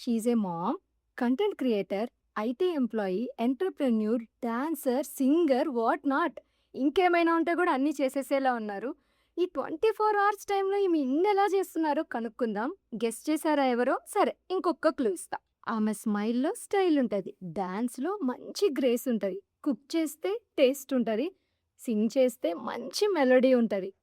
She a mom, content creator, IT employee, entrepreneur, dancer, singer what not. ఇంకేమైనా ఉంటే గూడా అన్నీ చేసేసేలా ఉన్నారు. ఈ 24 అవర్స్ టైమ్‌లో ఈమె ఇన్నెలా చేస్తున్నారో కనుక్కుందాం. గెస్ చేసారా ఎవరో? సరే ఇంకొక క్లూ ఇస్తా. ఆమె స్మైల్‌లో స్టైల్ ఉంటది. డాన్స్‌లో మంచి గ్రేస్ ఉంటది. కుక్ చేస్తే టేస్ట్ ఉంటది. సింగ్ చేస్తే మంచి మెలోడీ ఉంటది.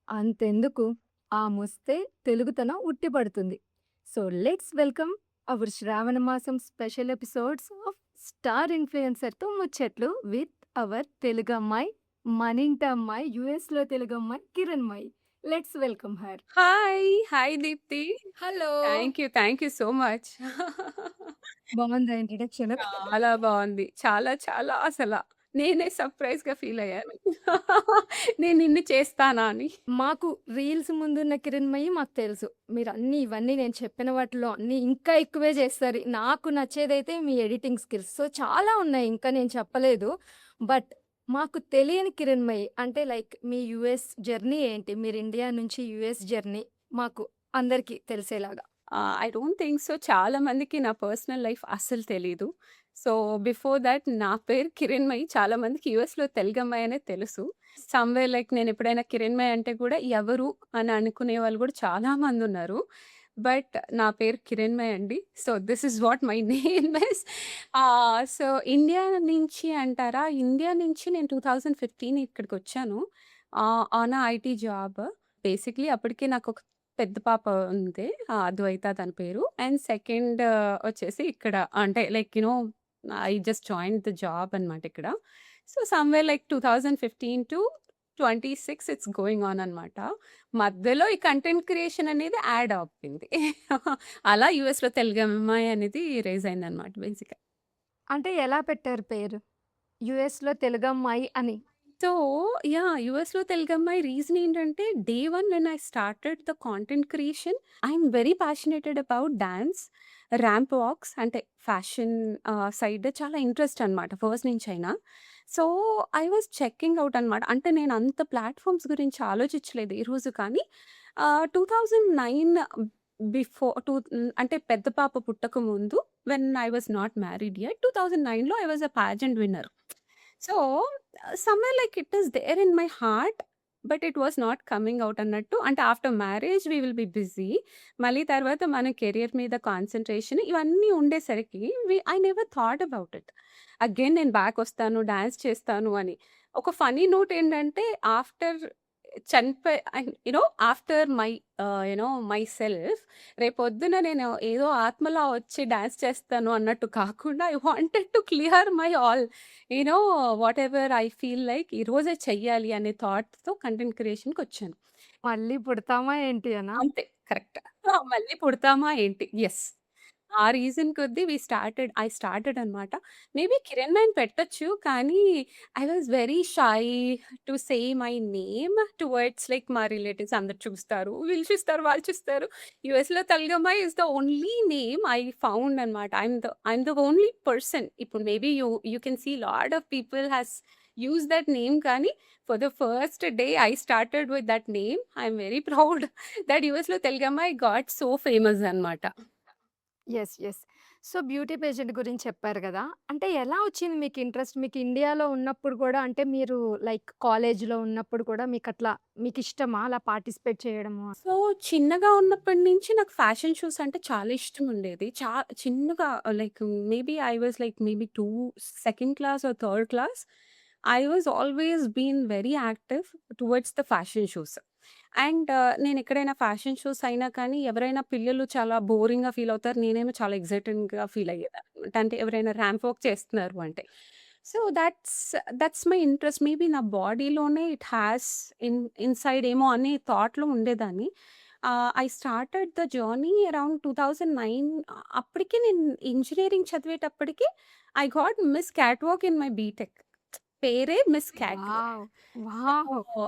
అంతెందుకు ఆమొస్తే తెలుగుతనం ఉట్టిపడుతుంది. సో లెట్స్ వెల్కమ్ అవర్ శ్రావణ మాసం స్పెషల్ ఎపిసోడ్స్ ఆఫ్ స్టార్ ఇన్‌ఫ్లుయెన్సర్‌తో ముచ్చట్లు విత్ అవర్ తెలుగమ్మాయి, మనింట అమ్మాయి, యూఎస్‌లో తెలుగమ్మాయి Kiranmayi. Let's welcome her. Hi! Hi Deepti. Hello! Thank you so much. బావుందా ఇంట్రడక్షన్? చాలా బావుంది. చాలా చాలా అసల. నేనే సర్ప్రైజ్‌గా ఫీలయ్యాను. నేను ఇన్ని చేస్తానా అని. మాకు రీల్స్ ముందున్న కిరణ్మయి మాకు తెలుసు. మీరన్నీ ఇవన్నీ నేను చెప్పిన వాటిలో అన్నీ ఇంకా ఎక్కువే చేస్తారు. నాకు నచ్చేదైతే మీ ఎడిటింగ్ స్కిల్స్. సో, చాలా ఉన్నాయి ఇంకా నేను చెప్పలేదు. బట్ మాకు తెలియని కిరణ్మయి అంటే లైక్ మీ యూఎస్ జర్నీ ఏంటి? మీరు ఇండియా నుంచి యూఎస్ జర్నీ మాకు అందరికీ తెలిసేలాగా. I don't think so. చాలా మందికి నా పర్సనల్ లైఫ్ అస్సలు తెలీదు. సో, బిఫోర్ థట్ నా పేరు కిరణ్మయి. చాలా మందికి యూఎస్‌లో తెలుగమ్మాయి అనే తెలుసు. సమ్‌వేర్ లైక్ నేనెప్పుడైనా కిరణ్మయి అంటే కూడా ఎవరు అని అనుకునే వాళ్ళు కూడా చాలా మందున్నారు. బట్ నా పేరు కిరణ్మయి అండి. So, this is what my name is. So, India నుంచి అంటారా? ఇండియా నుంచి నేను 2015 ఇక్కడికొచ్చాను. On IT job. బేసిక్‌లీ అప్పటికి నాకొక పెద్ద పాప ఉంది. అద్వైత తన పేరు. అండ్ సెకండ్ వచ్చేసి ఇక్కడ అంటే like I just joined the job అనమాట ఇక్కడ. So, somewhere like 2015-26 it's going on అనమాట. మధ్యలో ఈ కంటెంట్ క్రియేషన్ అనేది యాడ్ అవ్వింది. అలా యూఎస్‌లో తెలుగమ్మాయి అనేది రైజ్ అయిందనమాట బేసిక్‌గా. అంటే ఎలా పెట్టారు పేరు? యూఎస్‌లో తెలుగమ్మాయి అని. సో, యూఎస్‌లో తెలుగమ్మాయి రీజన్ ఏంటంటే, day 1 when I started the content creation, I'm very passionated about dance, ramp walks అంటే ఫ్యాషన్ సైడ్ చాలా ఇంట్రెస్ట్ అనమాట ఫస్ట్ నుంచైనా. So, I was checking out అనమాట. అంటే నేను అంత ప్లాట్‌ఫార్మ్స్ గురించి ఆలోచించలేదు ఈ రోజు కానీ 2009 అంటే పెద్ద పాప పుట్టకముందు when I was not married yet 2009లో I was a pageant winner. So, somewhere like it is there in my heart. But it was not coming out అన్నట్టు. అంటే after marriage we will be busy. మళ్ళీ తర్వాత మన career మీద concentration ఇవన్నీ ఉండేసరికి I never thought about it. Again నేను back వస్తాను, డాన్స్ చేస్తాను అని. ఒక ఫన్నీ నోట్ ఏంటంటే ఆఫ్టర్ చనిపోయి ఆఫ్టర్ మై సెల్ఫ్ రేపొద్దున నేను ఏదో ఆత్మలా వచ్చి డాన్స్ చేస్తాను అన్నట్టు కాకుండా I wanted to clear my all you know whatever I feel like ఈరోజే చెయ్యాలి అనే థాట్‌తో కంటెంట్ క్రియేషన్‌కొచ్చాను. మళ్ళీ పుడతామా ఏంటి అనా? అంతే కరెక్ట్. మళ్ళీ పుడతామా ఏంటి? యెస్. ఆ రీజన్ కొద్దీ ఐ స్టార్టెడ్ అనమాట. మేబీ కిరణ్‌మయి పెట్టొచ్చు. కానీ I was very shy to say my name towards like మా రిలేటివ్స్ అందరూ చూస్తారు. వీళ్ళు చూస్తారు, వాళ్ళు చూస్తారు. యూఎస్‌లో తల్గమ్మాయి is the only name I found అనమాట. I'm the only person. ఇప్పుడు maybe you can see lot of people has used that name కానీ for the first day I started with that name. I'm very proud that యూఎస్‌లో తెలుగమ్మాయి got so famous అనమాట. Yes. Yes. So, beauty pageant గురించి చెప్పారు గదా! అంటే ఎలా వచ్చింది మీకు ఇంట్రెస్ట్? మీకు ఇండియాలో ఉన్నప్పుడు గూడా అంటే మీరు లైక్ కాలేజ్‌లో ఉన్నప్పుడు కూడా మీకట్లా మీకిష్టమా అలా పార్టిసిపేట్ చేయడము? సో, చిన్నగా ఉన్నప్పటి నుంచి నాకు ఫ్యాషన్ షోస్ అంటే చాలా ఇష్టముండేది. చిన్నగా like maybe I was like maybe 2 class or third class. I was always been very active towards the fashion shows. And నేనెక్కడైనా ఫ్యాషన్ షోస్ అయినా కానీ ఎవరైనా పిల్లలు చాలా బోరింగ్‌గా ఫీల్ అవుతారు. నేనేమో చాలా ఎక్సైటింగ్‌గా ఫీల్ అయ్యేదాన్ననమాట. అంటే ఎవరైనా ర్యాంప్ వాక్ చేస్తున్నారు అంటే. So, that's my interest. Maybe నా బాడీలోనే ఇట్ హాస్ ఇన్‌సైడ్ ఏమో అనే థాట్‌లో ఉండేదాన్ని. I started the journey around 2009. అప్పటికి నేను ఇంజినీరింగ్ చదివేటప్పటికి I got miss catwalk in my BTech. పేరే miss catwalk. Wow! Wow! So,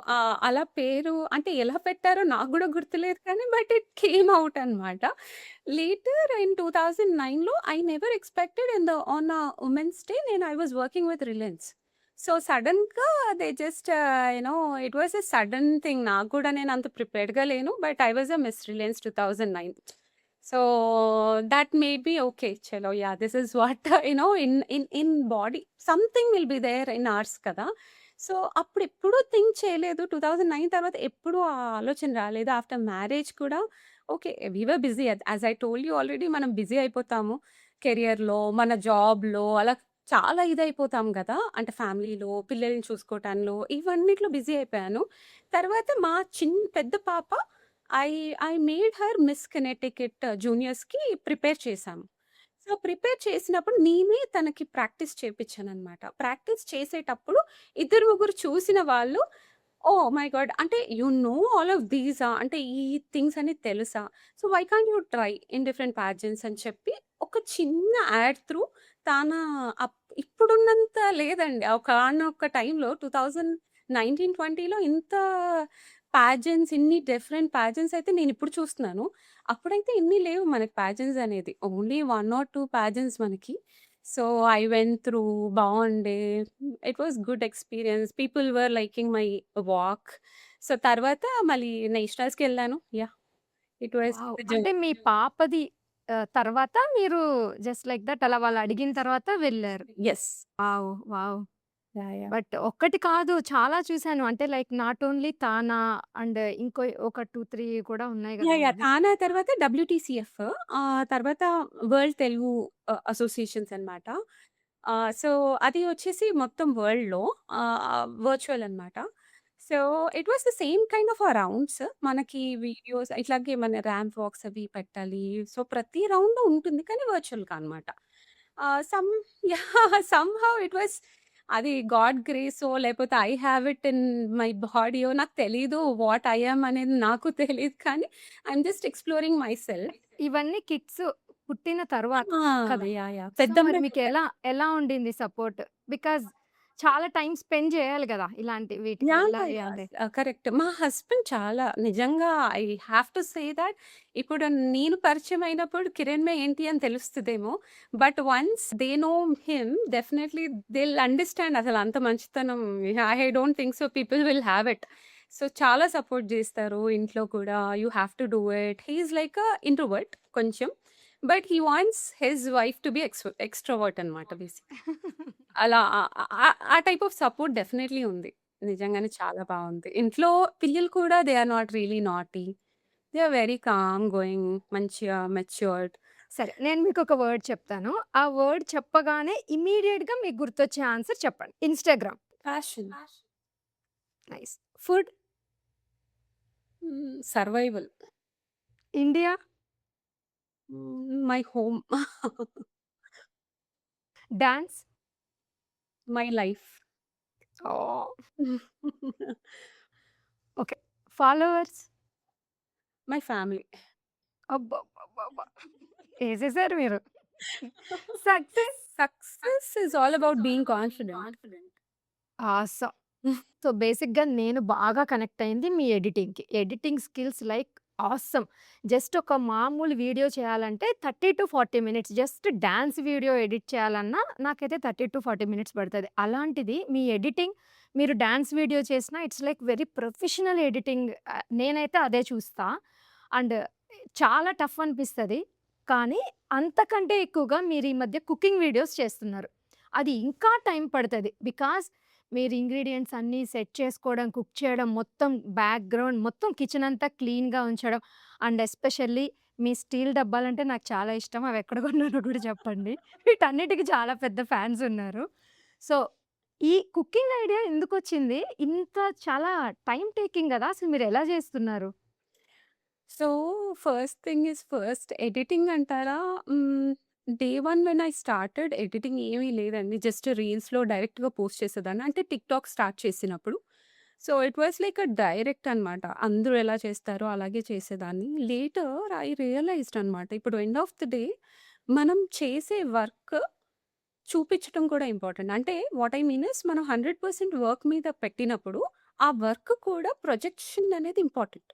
అలా పేరు అంటే ఎలా పెట్టారో నాకు గూడా గుర్తులేదు కానీ బట్ ఇట్ కేమ్ ఔట్ అనమాట. లేటర్ ఇన్ 2009లో I never expected on women's day I was working with Reliance. So, సడెన్‌గా they just you know it was a sudden thing. నాకు కూడా నేను అంత ప్రిపేర్డ్‌గా లేను. But I was a miss Reliance 2009. So that made me okay chalo yeah this is what in body something will be there in ours కదా. So అప్పుడెప్పుడూ think చేయలేదు. 2009 తర్వాత ఎప్పుడూ ఆ ఆలోచన రాలేదు. ఆఫ్టర్ మ్యారేజ్ కూడా okay. We were busy as I told you already మనం బిజీ అయిపోతాము. కెరియర్‌లో, మన జాబ్‌లో అలా చాలా ఇదయిపోతాం గదా! అంటే ఫ్యామిలీలో, పిల్లల్ని చూసుకోవటానిలో ఇవన్నిట్లో బిజీ అయిపోయాను. తర్వాత మా పెద్ద పాప I I made her miss Connecticut జూనియర్స్‌కి ప్రిపేర్ చేశాము. సో, ప్రిపేర్ చేసినప్పుడు నేనే తనకి ప్రాక్టీస్ చేపిచ్చాననమాట. ప్రాక్టీస్ చేసేటప్పుడు ఇద్దరు, ముగ్గురు చూసిన వాళ్ళు ఓహ్ మై గాడ్! అంటే యూ నో ఆల్ ఆఫ్ దీసా? అంటే ఈ థింగ్స్ అన్నీ తెలుసా? So, why can't you try in different pageants అని చెప్పి ఒక చిన్న యాడ్ త్రూ తన ఇప్పుడున్నంత లేదండి. ఒకానొక టైంలో 2019, 20లో ఇంత పాజెంట్స్ ఇన్ని డిఫరెంట్ పాజెంట్స్ అయితే నేనిప్పుడు చూస్తున్నాను. అప్పుడైతే ఇన్ని లేవు మనకి పాజెంట్స్ అనేది. ఓన్లీ 1 ఆర్ 2 పాజెంట్స్ మనకి. సో, ఐ వెంట్ త్రూ బావుండే. It was good experience. People were liking my walk. So, తర్వాత మళ్ళీ నేషనల్స్‌కెళ్ళాను. Yeah! It was wow! The అంటే జర్నీ. మీ పాపది తర్వాత మీరు జస్ట్ లైక్ దట్ అలా వాళ్ళు అడిగిన తర్వాత వెళ్లారు. Yes. Wow! Wow! Yeah! Yeah! But ఒక్కటి కాదు చాలా చూసాను. అంటే like not only TANA and ఇంకో ఒక 2, 3 కూడా ఉన్నాయి యాహ్! యాహ్! గదండీ. తానా తర్వాత డబ్ల్యూటీసీఎఫ్. తర్వాత వరల్డ్ తెలుగు అసోసియేషన్స్ అనమాట. సో, అది వచ్చేసి మొత్తం వరల్డ్‌లో వర్చువల్ అనమాట. So, it was the same kind of rounds. మనకి వీడియోస్ ఇట్లాగే మన ర్యాంప్ వాక్స్ అవి పెట్టాలి. సో, ప్రతి రౌండ్ ఉంటుంది. కానీ వర్చువల్‌గా అనమాట. Some yeah! Somehow it was అది గాడ్ గ్రేసో లేకపోతే I have it in my బాడీయో నాకు తెలీదు. వాట్ ఐ యామ్ అనేది నాకు తెలీదు కానీ I'm just exploring myself. ఇవన్నీ కిడ్స్ పుట్టిన తర్వాత ఆ! కదా! యాహ్! యాహ్! సో, మరి పెద్దమ్మాయి పుట్టాక. మీకెలా ఎలా ఉండింది సపోర్ట్? బికాజ్ చాలా టైమ్ స్పెండ్ చేయాలి గదా! ఇలాంటి వీటికి యాహ్! వెళ్ళాలి యాహ్! అంటే. కరెక్ట్. మా హస్బెండ్ చాలా నిజంగా I have to say that ఇప్పుడు నేను పరిచయం అయినప్పుడు కిరణ్‌మయి ఏంటి అని తెలుస్తదేమో. But once they know him definitely they will understand అసలు అంత మంచితనం I don't think so people will have it. So, చాలా సపోర్ట్ జేస్తారు ఇంట్లో కూడా. You have to do it. He is like introvert కొంచెం. But he wants his wife to be extrovert అనమాట basic. అలా ఆ టైప్ ఆఫ్ సపోర్ట్ డెఫినైట్‌లీ ఉంది. నిజంగానే చాలా బావుంది. ఇంట్లో పిల్లలు కూడా they are not really naughty. They are very calm going మంచిగా మెచ్యూర్డ్. సరే. నేను మీకొక వర్డ్ చెప్తాను. ఆ వర్డ్ చెప్పగానే ఇమ్మీడియేట్‌గా మీకు గుర్తొచ్చే ఆన్సర్ చెప్పండి. Instagram. Passion. Nice. Food. Survival. India. My home. Dance. My life. Oh! Okay. Followers. My family. అబ్బబ్బబ్బబ్బా! ఏసేసారు మీరు. Success. Success is all about being confident. Awesome. So, బేసిక్‌గా నేను బాగా కనెక్ట్ అయింది మీ ఎడిటింగ్‌కి. Editing skills like awesome. Just ఒక మామూలు వీడియో చేయాలంటే 30-40 minutes. Just dance video edit చేయాలన్నా నాకైతే 30-40 మినిట్స్ పడతది. అలాంటిది మీ ఎడిటింగ్ మీరు డాన్స్ వీడియో చేసినా it's like very professional editing. నేనైతే అదే చూస్తా. అండ్ చాలా టఫ్ అనిపిస్తది. కానీ అంతకంటే ఎక్కువగా మీరు ఈ మధ్య కుకింగ్ వీడియోస్ చేస్తున్నారు. అది ఇంకా టైం పడతది. బికాజ్ మీరు ఇంగ్రీడియెంట్స్ అన్నీ సెట్ చేసుకోవడం, కుక్ చేయడం, మొత్తం బ్యాక్‌గ్రౌండ్ మొత్తం కిచెన్ అంతా క్లీన్‌గా ఉంచడం. అండ్ ఎస్పెషల్లీ మీ స్టీల్ డబ్బాలంటే నాకు చాలా ఇష్టం. అవి ఎక్కడ కొన్నారో కూడా చెప్పండి. వీటన్నిటికి చాలా పెద్ద ఫ్యాన్స్ ఉన్నారు. సో, ఈ కుకింగ్ ఐడియా ఎందుకొచ్చింది? ఇంత చాలా టైమ్ టేకింగ్ గదా! అసలు మీరు ఎలా చేస్తున్నారు? So, first thing is first editing అంటారా? Day 1 when I started editing ఏమీ లేదండి. జస్ట్ రీల్స్‌లో డైరెక్ట్‌గా పోస్ట్ చేసేదాన్ని. అంటే టిక్‌టాక్ స్టార్ట్ చేసినప్పుడు. So, it was like direct అనమాట. అందరూ ఎలా చేస్తారో అలాగే చేసేదాన్ని. లేటర్ ఐ రియలైజ్డ్ అనమాట. ఇప్పుడు ఎండ్ ఆఫ్ ది డే మనం చేసే వర్క్ చూపించటం కూడా ఇంపార్టెంట్. అంటే వాట్ ఐ మీన్ ఇస్ మనం 100% వర్క్ మీద పెట్టినప్పుడు, ఆ వర్క్ కూడా ప్రొజెక్షన్ అనేది important.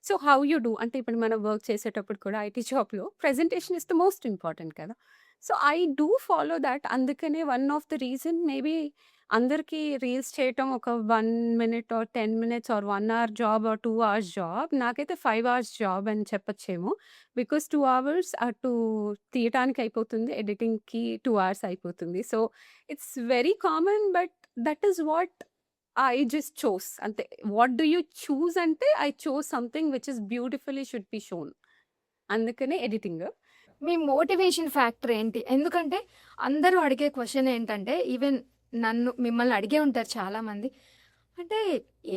So, how you do అంటే ఇప్పుడు మనం వర్క్ చేసేటప్పుడు కూడా ఐటీ జాబ్‌లో presentation is the most important కదా! So, I do follow that. అందుకనే one of the reason maybe అందరికీ రీల్స్ చేయటం ఒక 1 minute or 10 minutes or 1 hour job or 2 hours job. నాకైతే 5 అవర్స్ జాబ్ అని చెప్పొచ్చేమో. బికాజ్ 2 అవర్స్ అటు తీయటానికి అయిపోతుంది. ఎడిటింగ్‌కి 2 అవర్స్ అయిపోతుంది. So, it's very common but that is what I just chose అంతే. వాట్ డు యూ చూజ్ అంటే I choose something which is beautifully should be shown. అందుకనే editing. మీ motivation factor ఏంటి? ఎందుకంటే అందరూ అడిగే క్వెషన్ ఏంటంటే ఈవెన్ మిమ్మల్ని అడిగే ఉంటారు చాలామంది. అంటే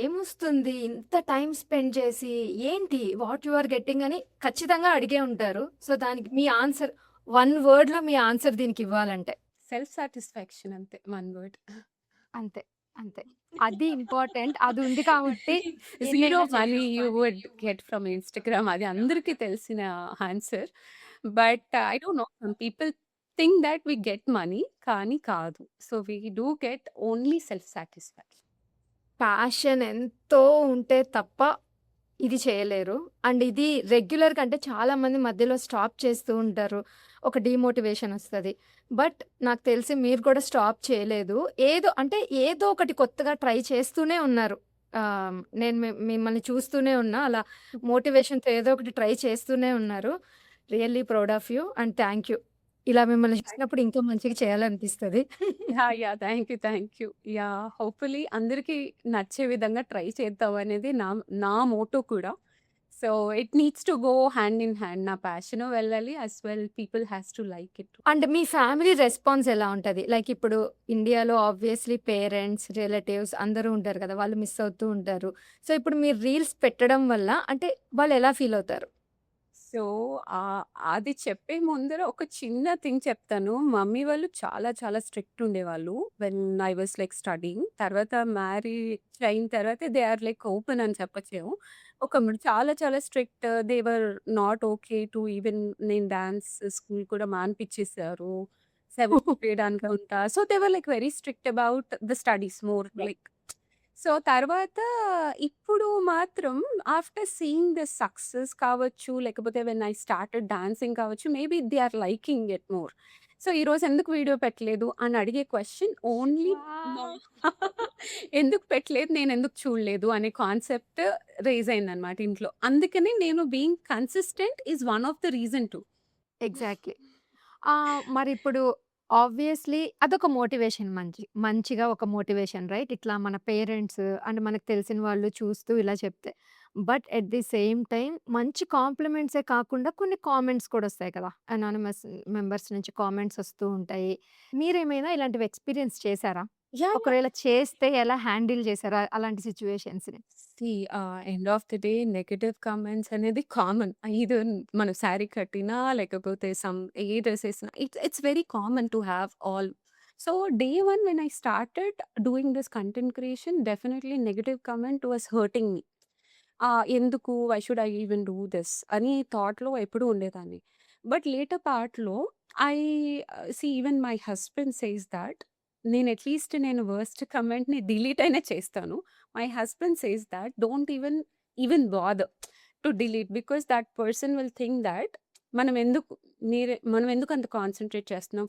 ఏమొస్తుంది ఇంత టైమ్ స్పెండ్ చేసి ఏంటి వాట్ యు ఆర్ గెట్టింగ్ అని ఖచ్చితంగా అడిగే ఉంటారు. సో, దానికి మీ ఆన్సర్ 1 వర్డ్‌లో మీ ఆన్సర్ దీనికి ఇవ్వాలంటే? సెల్ఫ్ సాటిస్ఫాక్షన్ అంతే. One word. అంతే. అంతే. అది ఇంపార్టెంట్. అది ఉంది కాబట్టి జీరో ఎన్నైనా మనీ యూ చేసేస్తారు. వుడ్ గెట్ ఫ్రమ్ ఇన్‌స్టాగ్రామ్ అది అందరికీ తెలిసిన answer. But I don't know some people think that we get money కానీ కాదు. So, we do get only self satisfaction. Passion ఎంతో ఉంటే తప్ప ఇది చేయలేరు. అండ్ ఇది రెగ్యులర్ కంటే చాలామంది మధ్యలో స్టాప్ చేస్తూ ఉంటారు. ఒక డీమోటివేషన్ వస్తది. బట్ నాకు తెలిసి మీరు కూడా స్టాప్ చేయలేదు. ఏదో ఒకటి కొత్తగా ట్రై చేస్తూనే ఉన్నారు. నేను మిమ్మల్ని చూస్తూనే ఉన్నా. అలా మోటివేషన్‌తో ఏదో ఒకటి ట్రై చేస్తూనే ఉన్నారు. Really proud of you and thank you. ఇలా మిమ్మల్ని చూసినప్పుడు ఇంకా మంచిగా చేయాలనిపిస్తది. Yeah! Thank you. Yeah! Hopefully అందరికీ నచ్చే విధంగా ట్రై చేద్దాం అనేది నా మోటో కూడా. So, it needs to go hand in hand. నా ప్యాషను వెళ్ళాలి. As well people has to like it. And మీ ఫ్యామిలీ రెస్పాన్స్ ఎలా ఉంటది? లైక్ ఇప్పుడు ఇండియాలో ఆబ్వియస్‌లీ పేరెంట్స్, రిలేటివ్స్ అందరూ ఉంటారు కదా! వాళ్ళు మిస్ అవుతూ ఉంటారు. సో, ఇప్పుడు మీరు రీల్స్ పెట్టడం వల్ల అంటే వాళ్ళు ఎలా ఫీల్ అవుతారు? సో, అది చెప్పే ముందర ఒక చిన్న థింగ్ చెప్తాను. మమ్మీ వాళ్ళు చాలా చాలా స్ట్రిక్ట్ ఉండేవాళ్ళు. When I was like studying. తర్వాత మ్యారేజ్ అయిన తర్వాత దే ఆర్ లైక్ ఓపెన్ అని చెప్పొచ్చేమో. చాలా చాలా strict. They were not okay to even నేను డాన్స్ స్కూల్ కూడా మానిపిచ్చేసారు. 7th గ్రేడ్ అనుకుంటా. So, they were like very strict about the studies more like. So, తర్వాత ఇప్పుడు మాత్రం ఆఫ్టర్ సీయింగ్ ద సక్సెస్ కావచ్చు, లేకపోతే వెన్ ఐ స్టార్టెడ్ డాన్సింగ్ కావచ్చు, maybe they are liking it more. So, ఈరోజు ఎందుకు వీడియో పెట్టలేదు అని అడిగే క్వెషన్ ఓన్లీ మా వావ్! ఎందుకు పెట్టలేదు, నేనెందుకు చూడలేదు అనే కాన్సెప్ట్ రైజ్ అయిందనమాట ఇంట్లో. అందుకని నేను being consistent is one of the reason to. Exactly. మరిప్పుడు ఆబ్వియస్‌లీ అదొక మోటివేషన్ మంచిగా ఒక మోటివేషన్ రైట్? ఇట్లా మన పేరెంట్స్ అండ్ మనకు తెలిసిన వాళ్ళు చూస్తూ ఇలా చెప్తే. But at the same time మంచి కాంప్లిమెంట్సే కాకుండా కొన్ని కామెంట్స్ కూడా వస్తాయి కదా! అనానిమస్ మెంబర్స్ నుంచి కామెంట్స్ వస్తూ ఉంటాయి. మీరేమైనా ఇలాంటివి ఎక్స్‌పీరియన్స్ చేశారా? యాహ్! ఒకవేళ చేస్తే ఎలా హ్యాండిల్ చేశారు అలాంటి సిట్యుయేషన్స్‌ని? See end of the day negative comments అనేది కామన్. ఐదర్ మనం శారీ కట్టినా, లేకపోతే ఏ డ్రెస్ ఏసినా it's very common to have all. So, day 1 when I started doing this content creation definitely negative comment was hurting me. ఎందుకు why should I even do this అని థాట్‌లో ఎప్పుడూ ఉండేదాన్ని. బట్ లేటర్ పార్ట్‌లో I even my husband says that నేను at least worst కమెంట్‌ని delete అయినా చేస్తాను. My husband says that don't even bother to delete because that person will think that మనం ఎందుకు అంత కాన్సంట్రేట్ చేస్తున్నాం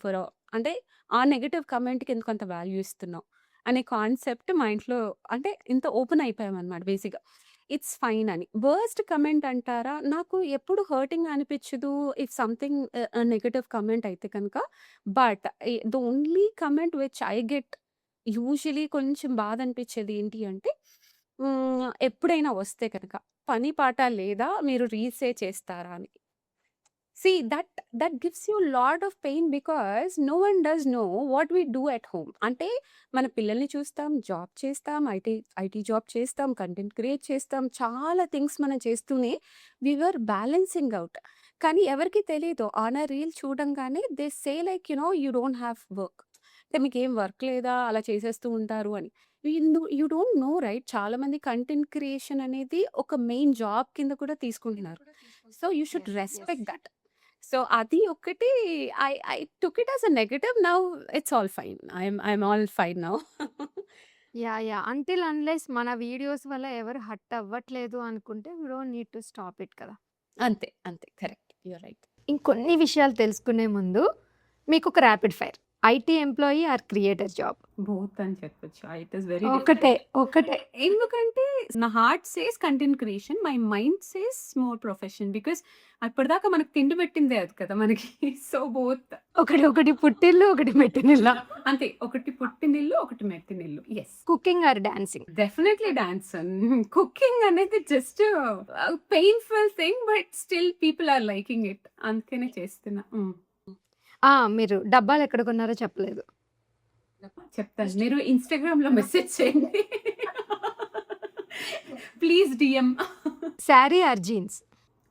అంటే ఆ నెగెటివ్ కమెంట్‌కి ఎందుకు అంత వాల్యూ ఇస్తున్నాం అనే కాన్సెప్ట్ మా ఇంట్లో అంటే ఇంత ఓపెన్ అయిపోయామన్నమాట బేసిక్‌గా. ఇట్స్ ఫైన్ అని. వర్స్ట్ కమెంట్ అంటారా? నాకు ఎప్పుడు హర్టింగ్ అనిపించదు ఇఫ్ సంథింగ్ నెగెటివ్ కమెంట్ అయితే కనుక. But the only comment which I get usually కొంచెం బాధ అనిపించేది ఏంటి అంటే ఎప్పుడైనా వస్తే కనుక పని పాట లేదా మీరు రీల్సే చేస్తారా అని. See, that gives you lot of pain because no one does know what we do at home. అంటే మన పిల్లల్ని చూస్తాం, జాబ్ చేస్తాం, ఐటీ జాబ్ చేస్తాం, కంటెంట్ క్రియేట్ చేస్తాం. చాలా థింగ్స్ మనం చేస్తూనే వి వర్ బ్యాలెన్సింగ్ ఔట్. కానీ ఎవరికీ తెలీదు. ఆన్ ఎ రీల్ చూడంగానే they say like you don't have work. అంటే మీకేం వర్క్ లేదా అలా చేసేస్తూ ఉంటారు అని. యూ డోంట్ నో రైట్ చాలా మంది కంటెంట్ క్రియేషన్ అనేది ఒక మెయిన్ జాబ్ కింద కూడా తీసుకుంటున్నారు. So, you should yes. Yes. Respect that. So, అది ఒక్కటి I took it as a negative. Now it's all fine. I'm all fine now. Yeah! Until unless మన వీడియోస్ వల్ల ఎవరు హర్ట్ అవ్వట్లేదు అనుకుంటే we don't need to stop it కదా! అంతే. Correct. You are right. ఇంకొన్ని విషయాలు తెలుసుకునే ముందు మీకొక rapid fire. IT employee or creator job? Both అని చెప్పొచ్చు. ఇట్ ఈస్ వెరీ ఒకటే. డిఫరెంట్. ఒకటే. ఎందుకంటే నా heart says content creation, my mind says more profession. Because అప్పటిదాకా మనకు తిండి పెట్టిందే అది కదా మనకి. So both. ఒకటి పుట్టిల్లు, ఒకటి మెట్టినిల్లా? అంతే. ఒకటి పుట్టినిల్లు, ఒకటి మెట్టినిల్లు. Yes. Cooking or dancing? Definitely dance. Cooking అనేది just painful thing, but still people are liking it. అందుకనే చేస్తున్నా. మీరు డబ్బాలు ఎక్కడ కొన్నారో చెప్పలేదు. చెప్తాను. మీరు ఇన్‌స్టాగ్రామ్‌లో మెసేజ్ చేయండి. Please DM. Sari or jeans?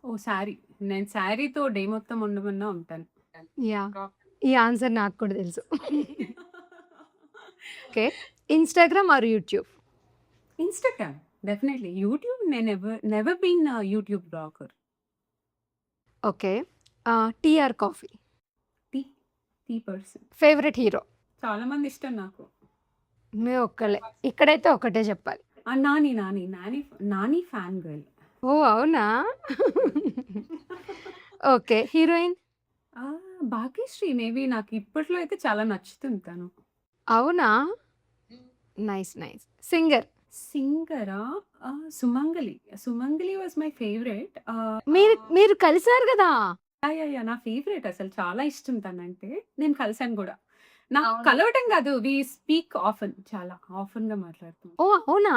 Oh! Sari. నేను శారీతో డే మొత్తం ఉండమన్నా ఉంటాను. యాహ్! ఈ ఆన్సర్ నాకు కూడా తెలుసు. Okay. Instagram or YouTube? Instagram. Definitely. YouTube నేను never been YouTube blogger. Okay. Tea or coffee? Tea. Tea person. Favourite hero? చాలా మంది ఇష్టం నాకు. మీరు ఒక్కలే. ఇక్కడైతే ఒకటే చెప్పాలి. Nani fan girl. ఓహ్! అవునా? ఓకే. హీరోయిన్? భాగ్యశ్రీ మేబీ నాకు ఇప్పట్లో అయితే చాలా నచ్చుతుంది తను. అవునా? నైస్. సింగర్? సింగరా? Sumangali. Sumangali was my favourite. మీరు కలిసారు గదా! యాహ్! నా ఫేవరెట్ అసలు చాలా ఇష్టం తనంటే. నేను కలిసాను గూడా. నాకు కలవటం గాదు. We speak often. చాలా ఆఫెన్‌గా మాట్లాడుతాం. ఓహ్! అవునా?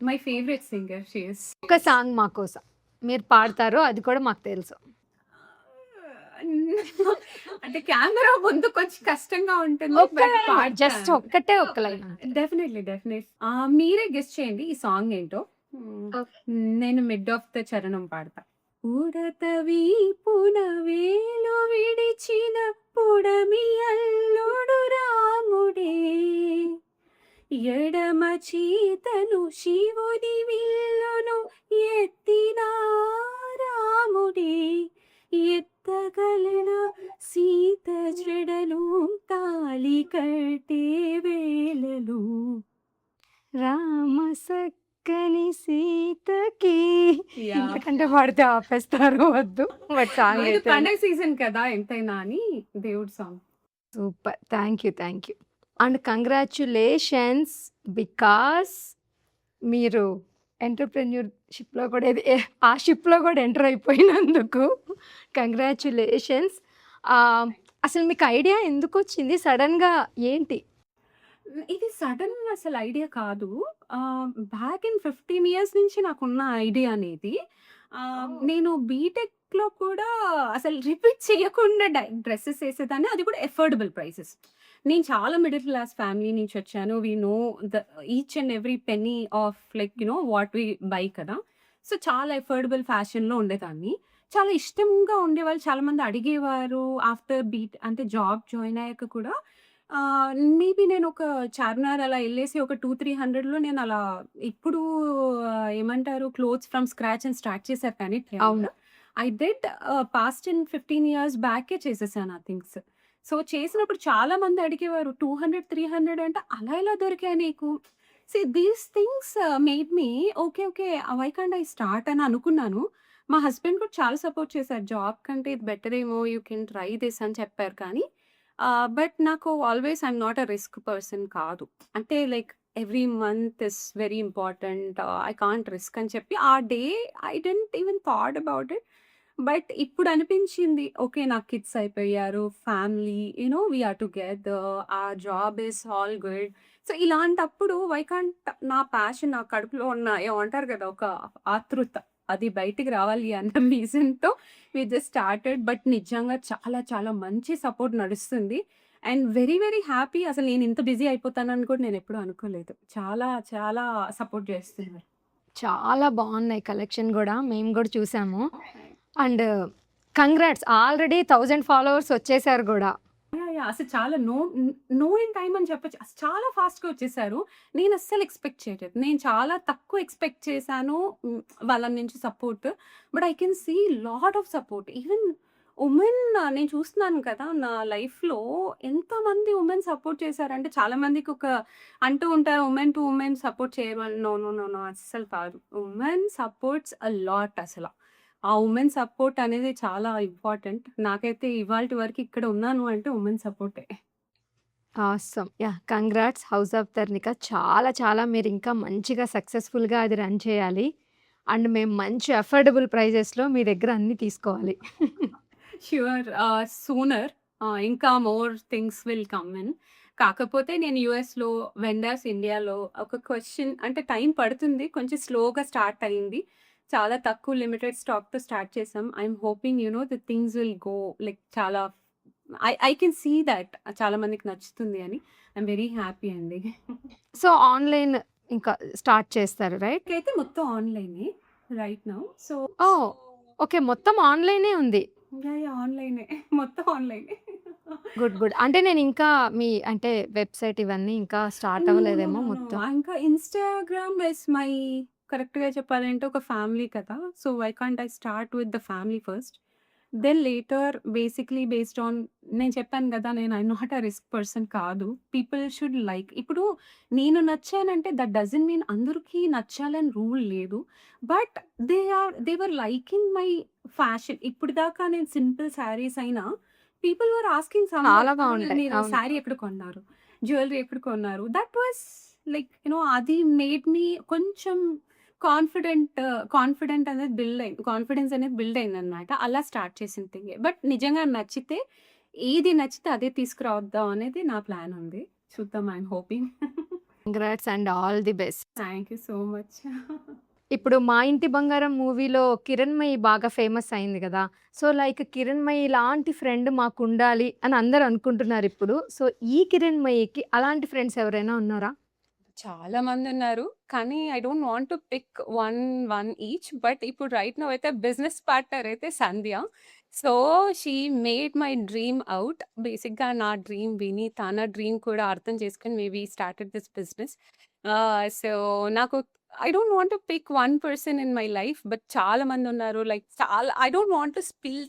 My favourite singer she is. ఒక సాంగ్ మా కోసం. మీరు పాడతారు అది కూడా మాకు తెలుసు. అంటే కెమెరా ముందు కొంచెం కష్టంగా ఉంటుంది. ఒక్క లైన్ జస్ట్ ఒక్కటే ఒక్క లైన్ అంతే. డెఫినెట్లీ. మీరే గెస్ చేయండి ఈ సాంగ్ ఏంటో. నేను మిడ్ ఆఫ్ ద చరణం పాడతా. ఉడత వీపున వేలు విడిచిన పుడమి అల్లుడు రాముడే, ఎడమ చేతను శివుని విల్లును ఎత్తిన రాముడే, ఎత్తగలన సీత జడలు తాళి కట్టే వేళలు. రామ సక్కని సీతకి ఇంతకంటే పాడితే ఆపేస్తారు వద్దు. బట్ సాంగ్ ఇది అయితే పండగ సీజన్ కదా ఎంతైనా అని దేవుడి song. Super. Thank you. And congratulations because మీరు ఎంటర్‌ప్రెన్యూర్‌షిప్‌లో కూడా ఆ షిప్‌లో కూడా ఎంటర్ అయిపోయినందుకు కంగ్రాచ్యులేషన్స్. అసలు మీకు ఐడియా ఎందుకొచ్చింది? సడెన్‌గా ఏంటి? ఇది సడన్ అసలు ఐడియా కాదు. బ్యాక్ ఇన్ 15 ఇయర్స్ నుంచి నాకున్న ఐడియా అనేది. నేను బీటెక్‌లో కూడా అసలు రిపీట్ చేయకుండా డ్రెసెస్ ఏసేదాన్ని. అది కూడా అఫోర్డబుల్ ప్రైసెస్. నేను చాలా మిడిల్ క్లాస్ ఫ్యామిలీ నుంచి వచ్చాను. We know the each and every penny of what we buy కదా! సో, చాలా అఫోర్డబుల్ ఫ్యాషన్‌లో ఉండేదాన్ని. చాలా ఇష్టంగా ఉండేవాళ్ళు. చాలామంది అడిగేవారు. ఆఫ్టర్ అంటే జాబ్ జాయిన్ అయ్యాక కూడా మేబీ నేనొక చార్మినార్ అలా ఎళ్ళేసి ఒక 2, 300లో నేనలా ఇప్పుడు ఏమంటారు క్లోత్స్ ఫ్రమ్ స్క్రాచ్ అని స్టార్ట్ చేశారు కానీ అవును. I did past in 15 years బ్యాకే చేసేసాను ఆ థింగ్స్. సో, చేసినప్పుడు చాలా మంది అడిగేవారు 200, 300 అంటే అలా ఎలా దొరికాయి నీకు? These things made me okay. Why can't I start అని అనుకున్నాను. మా హస్బెండ్ కూడా చాలా సపోర్ట్ చేశారు. జాబ్ కంటే ఇది బెటర్ ఏమో యూ కెన్ ట్రై దిస్ అని చెప్పారు కానీ బట్ నాకు always I'm not a risk person కాదు. అంటే like every month is very important. I can't risk అని చెప్పి ఆ day I don't even thought about it. But ఇప్పుడు అనిపించింది ఓకే నాకు కిడ్స్ అయిపోయారు. Family we are together. ఆ job is all good. So, ఇలాంటప్పుడు వై కాంట్ నా ప్యాషన్ నా కడుపులో ఉన్న ఏమంటారు కదా ఒక ఆతృత అది బయటికి రావాలి అన్న రీజన్‌తో వి జస్ట్ స్టార్టెడ్. బట్ నిజంగా చాలా చాలా మంచి సపోర్ట్ నడుస్తుంది. And very happy. అసలు నేను ఇంత బిజీ అయిపోతానని కూడా నేను ఎప్పుడూ అనుకోలేదు. చాలా చాలా సపోర్ట్ చేస్తున్నారు. చాలా బాగున్నాయి కలెక్షన్ గూడా. మేము గూడా చూసాము. అండ్ కంగ్రాట్స్ ఆల్రెడీ 1000 ఫాలోవర్స్ వచ్చేసారు గూడా. యాహ్! అసలు చాలా నో ఇన్ టైమ్ అని చెప్పొచ్చు. అసలు చాలా ఫాస్ట్‌గా వచ్చేసారు. నేను అస్సలు ఎక్స్‌పెక్ట్ చేయలేదు. నేను చాలా తక్కువ ఎక్స్‌పెక్ట్ చేశాను వాళ్ళ నుంచి support. But I can see lot of support. Even women నేను చూస్తున్నాను కదా! నా లైఫ్‌లో ఎంతమంది వుమెన్ సపోర్ట్ చేశారంటే చాలా మందికి అంటూ ఉంటారు వుమెన్ టు వుమెన్ సపోర్ట్ చేయమని. నో. అస్సలు కాదు. వుమెన్ సపోర్ట్స్ ఎ లాట్ అసల. ఆ ఉమెన్ సపోర్ట్ అనేది చాలా ఇంపార్టెంట్. నాకైతే ఇవాల్టి వరకు ఇక్కడ ఉన్నాను అంటే ఉమెన్ సపోర్టే. Awesome. Yeah! Congrats 'house of Tarnika'. చాలా చాలా మీరింకా మంచిగా సక్సెస్‌ఫుల్‌గా అది రన్ చేయాలి. అండ్ మేము మంచి అఫోర్డబుల్ ప్రైజెస్‌లో మీ దగ్గర అన్నీ తీసుకోవాలి. ష్యూర్ సూనర్ ఇంకా more things will come in. కాకపోతే నేను యూఎస్‌లో వెండర్స్ ఇండియాలో ఒక క్వెషన్ అంటే టైం పడుతుంది. కొంచెం స్లోగా స్టార్ట్ అయింది. చాలా తక్కువ లిమిటెడ్ స్టాక్‌తో స్టార్ట్ చేసాం. I'm hoping the things will go like చాలా ఐ కెన్ సీ థట్ చాలా మందికి నచ్చుతుంది అని. ఐయామ్ వెరీ హ్యాపీ అండి. సో, ఆన్‌లైన్ ఇంకా స్టార్ట్ చేస్తారు రైట్? ఇప్పుడైతే మొత్తం ఆన్‌లైనే రైట్ నౌ. సో ఓహ్! ఓకే. మొత్తం ఆన్‌లైనే ఉంది. యాహ్! ఆన్‌లైనే. మొత్తం ఆన్‌లైనే. గుడ్. గుడ్. అంటే నేనింకా మీ అంటే వెబ్‌సైట్ ఇవన్నీ ఇంకా స్టార్ట్ నో, నో, అవ్వలేదేమో నో, నో. మొత్తం. ఇంకా ఇన్‌స్టాగ్రామ్ ఇస్ మై కరెక్ట్‌గా చెప్పాలంటే ఒక ఫ్యామిలీ కదా! So, why can't I start with the family first. Then later basically based on నేను చెప్పాను గదా! నేను I not a risk person కాదు. పీపుల్ షుడ్ లైక్ ఇప్పుడు నేను నచ్చానంటే దట్ డజంట్ మీన్ అందరికి నచ్చాలని రూల్ లేదు. But they were liking my fashion. ఇప్పటిదాకా నేను సింపుల్ శారీస్ అయినా పీపుల్ వర్ ఆస్కింగ్ చాలా సమ్‌వన్ బావుంటాయి. మీరు అవును. శారీ ఎక్కడ కొన్నారు? జ్యువెల్లరీ ఎక్కడ కొన్నారు? దట్ వాస్ లైక్ అది మేడ్ మీ కొంచెం కాన్ఫిడెంట్ కాన్ఫిడెంట్ అనేది బిల్డ్ అయింది. కాన్ఫిడెన్స్ అనేది బిల్డ్ అయిందనమాట. అలా స్టార్ట్ చేసిన థింగే. బట్ నిజంగా నచ్చితే ఏది నచ్చితే అదే తీసుకురావద్దాం అనేది నా ప్లాన్ ఉంది. చూద్దాం I'm hoping. Congrats and all the best. Thank you so much. ఇప్పుడు 'మా ఇంటి బంగారం' మూవీలో కిరణ్మయి బాగా ఫేమస్ అయింది గదా! సో, లైక్ కిరణ్మయి లాంటి ఫ్రెండ్ మాకుండాలి అని అందరూ అనుకుంటున్నారిప్పుడు. సో, ఈ కిరణ్మయికి అలాంటి ఫ్రెండ్స్ ఎవరైనా ఉన్నారా? చాలా మందున్నారు. కానీ I don't want to pick one each. But ఇప్పుడు రైట్ నౌ అయితే బిజినెస్ పార్ట్నర్ అయితే Sandhya. So, she made my dream out. బేసిక్‌గా నా డ్రీమ్ విని తన డ్రీమ్ కూడా అర్థం చేసుకొని maybe started this business. So, నాకు I don't want to pick one person in my life. But చాలా మందున్నారు. లైక్ చాలా I don't want to spill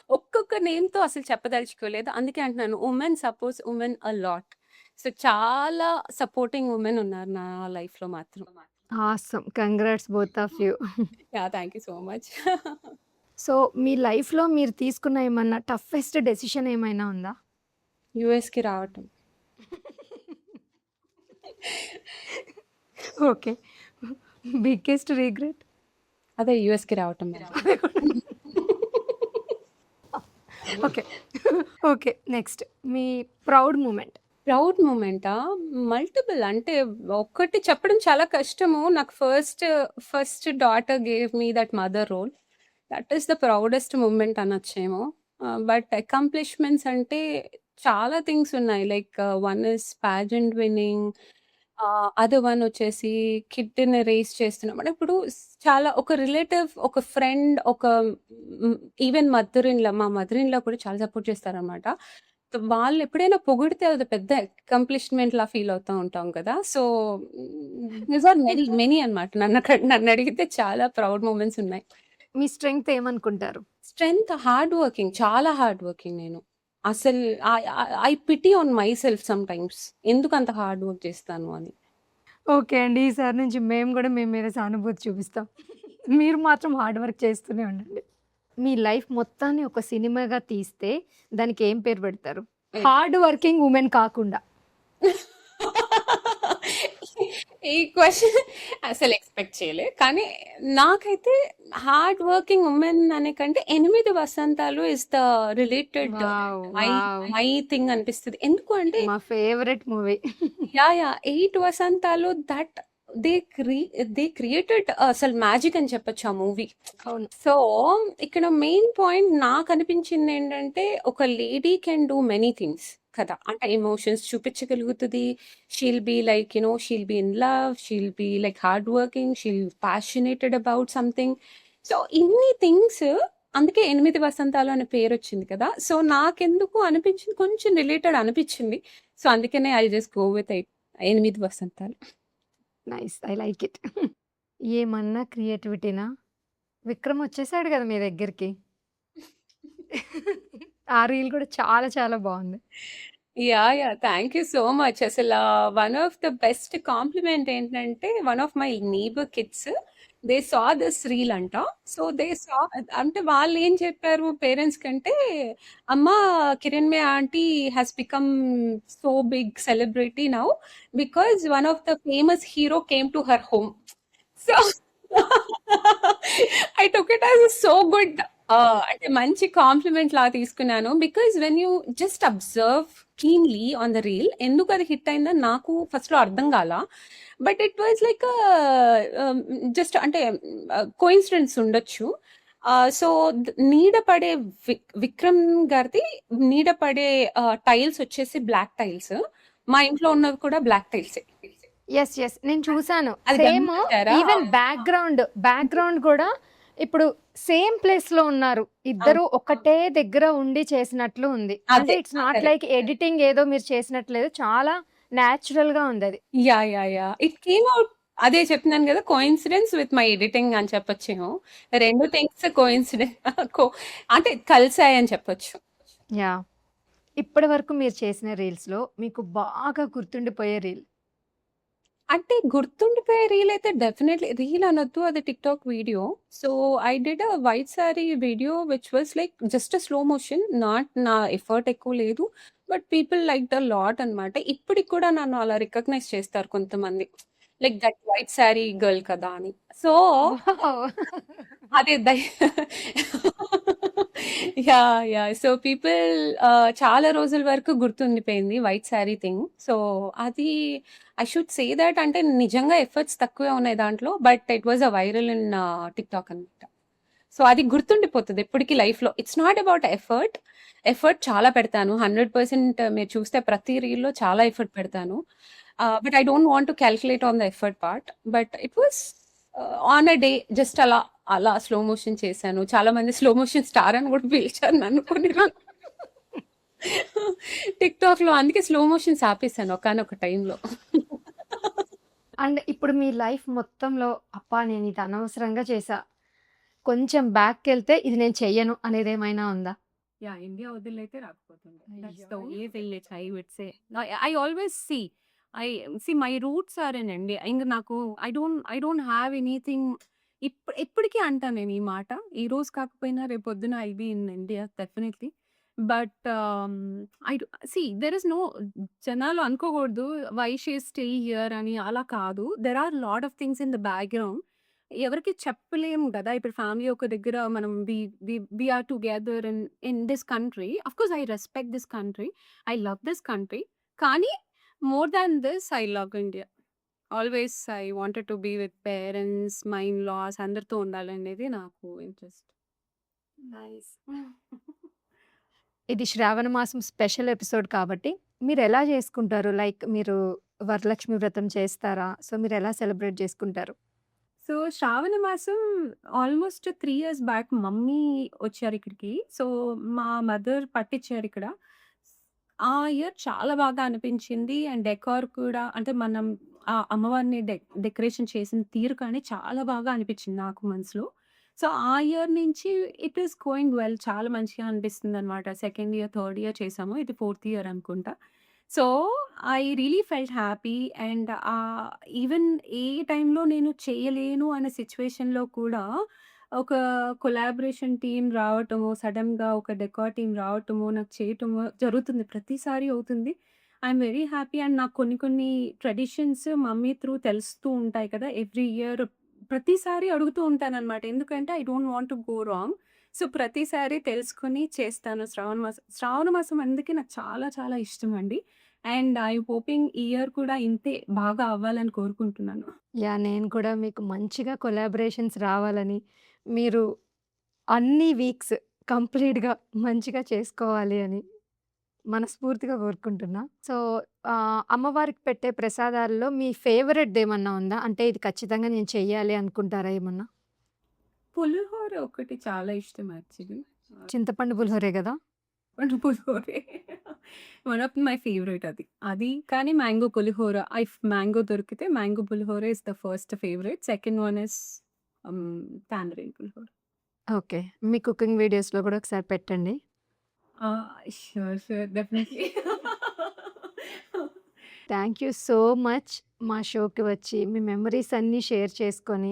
ఒక్కొక్క నేమ్‌తో అసలు చెప్పదలుచుకోలేదు. అందుకే అంటున్నాను వుమెన్ సపోర్ట్స్ వుమెన్ ఎ లాట్. సో, చాలా సపోర్టింగ్ వుమెన్ ఉన్నారు నా లైఫ్‌లో మాత్రం. Awesome. Congrats both of you. Yeah! Thank you so much. So, మీ లైఫ్‌లో మీరు తీసుకున్న ఏమన్నా టఫెస్ట్ డెసిషన్ ఏమైనా ఉందా? యూఎస్‌కి రావటం. ఓకే. Biggest regret? అదే యూఎస్‌కి రావటం మేడం. ఓకే. ఓకే. నెక్స్ట్ మీ ప్రౌడ్ మూమెంట్. ప్రౌడ్ మూమెంటా? మల్టిపుల్ అంటే ఒక్కటి చెప్పడం చాలా కష్టము. నాకు first daughter gave me that mother role. That is the proudest moment అనొచ్చేమో. బట్ అకంప్లిష్‌మెంట్స్ అంటే చాలా థింగ్స్ ఉన్నాయి. Like one is pageant winning. Other one వచ్చేసి కిడ్‌ని రైజ్ చేస్తున్నాం. అంటే ఇప్పుడు చాలా ఒక రిలేటివ్, ఒక ఫ్రెండ్, ఈవెన్ మా మదర్ ఇన్ లా కూడా చాలా సపోర్ట్ చేస్తారనమాట. వాళ్ళు ఎప్పుడైనా పొగిడితే అది పెద్ద అకంప్లిష్‌మెంట్‌లా ఫీల్ అవుతా ఉంటాం కదా! సో, దీస్ ఆర్ మెనీ అన్నమాట. నన్నడిగితే చాలా ప్రౌడ్ మూమెంట్స్ ఉన్నాయి. మీ స్ట్రెంగ్త్ ఏమనుకుంటారు? Strength hard working. చాలా హార్డ్ వర్కింగ్ నేను. అసలు I pity on my self sometimes. ఎందుకంత హార్డ్ వర్క్ చేస్తాను అని. ఓకే అండి. ఈసారి నుంచి మేము గూడా మీ మీద సానుభూతి చూపిస్తాం. మీరు మాత్రం హార్డ్ వర్క్ చేస్తూనే ఉండండి. మీ లైఫ్ మొత్తాన్ని ఒక సినిమాగా తీస్తే దానికి ఏం పేరు పెడతారు? హార్డ్ వర్కింగ్ వుమెన్ కాకుండా. ఈ క్వెషన్ అసలు ఎక్స్‌పెక్ట్ చేయలే. కానీ నాకైతే హార్డ్ వర్కింగ్ వుమెన్ అనే కంటే 8 Vasantalu is the related wow! My wow! My thing అనిపిస్తది. ఎందుకు అంటే మా favourite movie. Yeah! 8 Vasantalu that they క్రి దే క్రియేటెడ్ అసలు మ్యాజిక్ అని చెప్పొచ్చు ఆ మూవీ. అవును. సో, ఇక్కడ మెయిన్ పాయింట్ నాకనిపించిందేంటంటే, ఒక lady can do many things కదా! అంటే ఎమోషన్స్ చూపించగలుగుతది. She'll be in love, she'll be like hard working, passionated about something. So, ఇన్ని థింగ్స్ అందుకే 8 వసంతాలు అనే పేరొచ్చింది కదా! సో, నాకెందుకో అనిపించింది కొంచెం రిలేటెడ్ అనిపించింది. సో, అందుకనే I just go with 8 Vasanthalu. Nice. I like it. ఏమన్నా క్రియేటివిటీనా? విక్రమ్ వచ్చేసాడు గదా మీ దగ్గరికి. ఆ రీల్ కూడా చాలా చాలా బావుంది. Yeah! Thank you so much. One of the best compliment ఏంటంటే, one of my neighbour kids they saw this reel అంట. సో, దే సా అంటే వాళ్ళేం చెప్పారు పేరెంట్స్ కంటే, "అమ్మ Kiranmayi aunty has become so big celebrity now because one of the famous hero came to her home." So, I took it as so good. అంటే మంచి compliment లాగా తీసుకున్నాను. Because when you just observe keenly on the reel ఎందుకది hit అయిందని నాకు ఫస్ట్‌లో అర్థం గాల. But it was like just అంటే కోయిన్సిడెన్స్ ఉండొచ్చు. సో, నీడ పడే విక్రమ్ గారిది నీడ పడే టైల్స్ వచ్చేసి బ్లాక్ టైల్స్. మా ఇంట్లో ఉన్నవి కూడా బ్లాక్ టైల్సే. యెస్. నేను చూసాను. అది సేమ్ గమనించారా? ఈవెన్ బ్యాక్‌గ్రౌండ్ గూడా ఇప్పుడు సేమ్ ప్లేస్‌లో ఉన్నారు. ఆ! ఇద్దరు ఒకటే దగ్గర ఉండి చేసినట్లు ఉంది. అంటే అదే. It's not correct. Like editing ఏదో మీరు చేసినట్టు లేదు. చాలా న్యాచురల్‌గా ఉందది. యాహ్! ఇట్ కేమ్ ఔట్ అదే చెప్తున్నాను గదా! కోయిన్సిడెన్స్ విత్ మై ఎడిటింగ్ అని చెప్పొచ్చేమో. 2 థింగ్స్ కో అంటే కలిసాయని చెప్పొచ్చు. యాహ్! ఇప్పటి వరకు మీరు చేసిన రీల్స్‌లో మీకు బాగా గుర్తుండిపోయే రీల్? అంటే గుర్తుండిపోయే రీల్ అయితే డెఫినైట్‌లీ రీల్ అనొద్దు అది TikTok video. So, I did a white sorry video which was like just a slow motion. నా ఎఫర్ట్ ఎక్కువ లేదు. But people liked a lot అన్నమాట. ఇప్పటికి కూడా నన్ను అలా రికగ్నైజ్ చేస్తారు కొంతమంది. Like that white sorry girl కదా! అని. So wow! అదే యాహ్! సో, పీపుల్ చాలా రోజుల వరకు గుర్తుండిపోయింది వైట్ సారీ థింగ్. సో, అది ఐ షుడ్ సే థట్ అంటే నిజంగా ఎఫర్ట్స్ తక్కువే ఉన్నాయి దాంట్లో. But it was viral in TikTok అనమాట. సో, అది గుర్తుండిపోతది ఎప్పటికి లైఫ్‌లో. It's not about effort. Effort చాలా పెడతాను. 100% మీరు చూస్తే ప్రతి రీల్‌లో చాలా ఎఫర్ట్ పెడతాను. But I don't want to calculate on the effort part. But it was on a day just అలా స్లో మోషన్ చేశాను. చాలా మంది స్లో మోషన్ స్టార్ అని కూడా పిలిచారు నన్ను కొన్ని రోజులు. టిక్‌టాక్‌లో అందుకే స్లో మోషన్స్ ఆపేసాను ఒకానొక టైంలో. అండ్ ఇప్పుడు మీ లైఫ్ మొత్తంలో అబ్బా! నేను ఇది అనవసరంగా చేశా. కొంచెం బ్యాక్‌కెళ్తే ఇది నేను చెయ్యను అనేదేమైనా ఉందా? యాహ్! ఇండియా వదిలైతే రాకపోతుండే. దట్స్ ద అయ్యో! Only thing which I would say. I always I my roots are in India. ఇంక నాకు ఐ డోంట్ హావ్ ఎనీథింగ్ ఇప్పటికి అంటాను నేను ఈ మాట. ఈరోజు కాకపోయినా రేపొద్దున I'll be in India definitely. But I do there is no జనాలు అనుకోకూడదు why she is staying here అని అలా కాదు. There are lot of things in the background. ఎవరికీ చెప్పలేము గదా! ఇప్పుడు ఫ్యామిలీ ఒక దగ్గర మనం we are together in this country. Of course I respect this country. I love this country. కానీ more than this I love India. Always I wanted to be with parents, my in-laws అందరితో ఉండాలనేది నాకు interest. Nice. ఇది శ్రావణ మాసం special episode కాబట్టి మీరెలా చేసుకుంటారు? Like మీరు వరలక్ష్మి వ్రతం చేస్తారా? సో, మీరెలా సెలబ్రేట్ చేసుకుంటారు? సో, శ్రావణ మాసం ఆల్మోస్ట్ 3 ఇయర్స్ బ్యాక్ మమ్మీ వచ్చారిక్కడికి. సో, మా మదర్ పట్టిచ్చారిక్కడ. ఆ ఇయర్ చాలా బాగా అనిపించింది. అండ్ డెకార్ కూడా అంటే మనం అమ్మవారిని డెకరేషన్ చేసిన తీరు కానీ చాలా బాగా అనిపించింది నాకు మనసులో. సో, ఆ ఇయర్ నుంచి ఇట్ ఈస్ గోయింగ్ వెల్. చాలా మంచిగా అనిపిస్తుందనమాట. సెకండ్ ఇయర్, థర్డ్ ఇయర్ చేశాము. ఇది ఫోర్త్ ఇయర్ అనుకుంటా. So, I really felt happy and even a టైంలో నేను చేయలేను అనే సిట్యుయేషన్‌లో కూడా ఒక కొలాబరేషన్ టీమ్ రావటమో, సడెన్‌గా ఒక డెకార్ టీమ్ రావటమో, నాకు చేయటమో జరుగుతుంది. ప్రతిసారి అవుతుంది. ఐయామ్ వెరీ హ్యాపీ అండ్ నాకు కొన్ని కొన్ని ట్రెడిషన్స్ మమ్మీ త్రూ తెలుస్తూ ఉంటాయి కదా! ఎవ్రీ ఇయర్ ప్రతిసారి అడుగుతూ ఉంటాననమాట. ఎందుకంటే I don't want to go wrong. So, ప్రతిసారి తెలుసుకొని చేస్తాను శ్రావణ మాసం. శ్రావణ మాసం అందుకే నాకు చాలా చాలా ఇష్టమండి. అండ్ ఐ హోపింగ్ ఈ ఇయర్ కూడా ఇంతే బాగా అవ్వాలని కోరుకుంటున్నాను. యాహ్! నేను కూడా మీకు మంచిగా కొలాబరేషన్స్ రావాలని, మీరు అన్ని వీక్స్ కంప్లీట్‌గా మంచిగా చేసుకోవాలి అని మనస్ఫూర్తిగా కోరుకుంటున్నా. సో, అమ్మవారికి పెట్టే ప్రసాదాల్లో మీ ఫేవరెట్‌దేమన్నా ఉందా? అంటే ఇది ఖచ్చితంగా నేను చెయ్యాలి అనుకుంటారా ఏమన్నా? పులిహోర ఒకటి చాలా ఇష్టం యాక్చువల్లీ. చింతపండు పులిహోరే గదా! పులిహోరే. వన్ ఆఫ్ మై ఫేవరెట్ అది. అది కానీ మ్యాంగో పులిహోర. మ్యాంగో దొరికితే mango pulihora is the first favourite. Second one is హ్మ్, టామరిన్ పులిహోర. ఓకే. మీ కుకింగ్ వీడియోస్‌లో గూడా ఒకసారి పెట్టండి. ఆ! Sure. Definitely. Thank you so much మా షోకి వచ్చి మీ మెమరీస్ అన్నీ షేర్ చేసుకొని,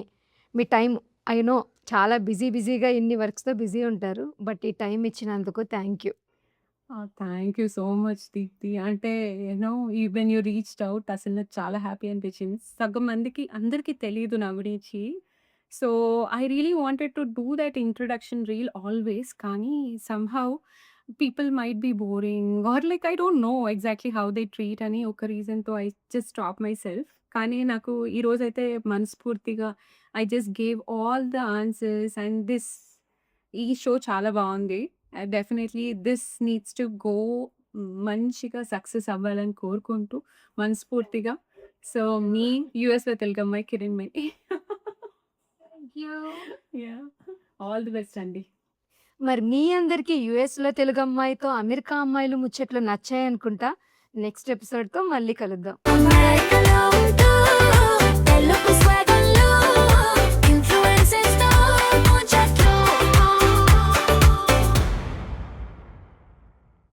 మీ టైం ఐ నో చాలా బిజీగా ఇన్ని వర్క్స్‌తో బిజీ ఉంటారు. బట్ ఈ టైం ఇచ్చినందుకు thank you. Thank you so much Deepthi. అంటే వెన్ యూ రీచ్డ్ ఔట్ అసలు నాకు చాలా హ్యాపీ అనిపించింది. సగం మందికి అందరికీ తెలీదు నా గురించి. So, I really wanted to do that introduction reel always. కానీ somehow people might be boring or like I don't know exactly how they treat అని ఒక రీజన్‌తో ఐ జస్ట్ స్టాప్ మైసెల్ఫ్. కానీ నాకు ఈరోజైతే మనస్ఫూర్తిగా I just gave all the answers and ఈ show చాలా బావుంది. Definitely this needs to go మంచిగా సక్సెస్ అవ్వాలని కోరుకుంటూ మనస్ఫూర్తిగా. సో, మీ యూఎస్‌లో తెలుగమ్మాయి Kiranmayi. Yeah! All the best అండి. మరి మీ అందరికీ యూఎస్‌లో తెలుగు అమ్మాయితో అమెరికా అమ్మాయిలు ముచ్చట్లు నచ్చాయనుకుంటా. నెక్స్ట్ ఎపిసోడ్‌తో మళ్ళీ కలుద్దాం. అమాయకులో ఉంటూ తెలుగు స్వరం